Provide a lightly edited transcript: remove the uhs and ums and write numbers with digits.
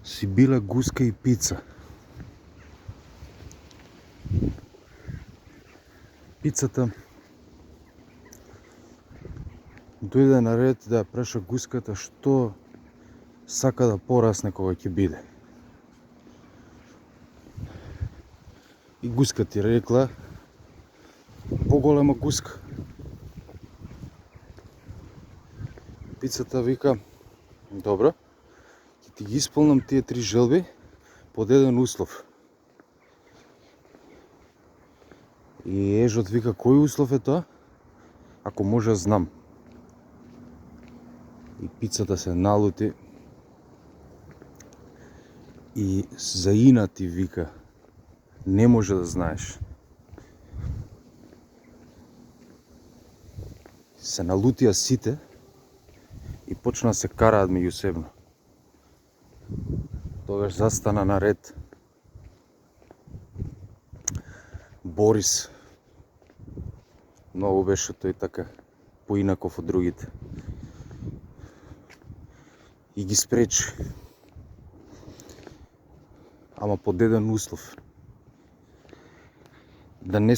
си била гуска и пица. Пицата дојде на ред да ја праша гуската што сака да порасне кога ќе биде. И гуска ти рекла поголема гуска. Пицата вика: добро, ќе ти ги исполнам тие 3 желби под еден услов. И ежот вика: кој услов е тоа? Ако може знам. И пицата се налути и заинати вика: не може да знаеш. Се налутија сите и почна се караат меѓусебно. Тогаш застана на ред Борис. Многу беше тој така поинаков од другите. И ги спречи. Ама под еден услов. Да не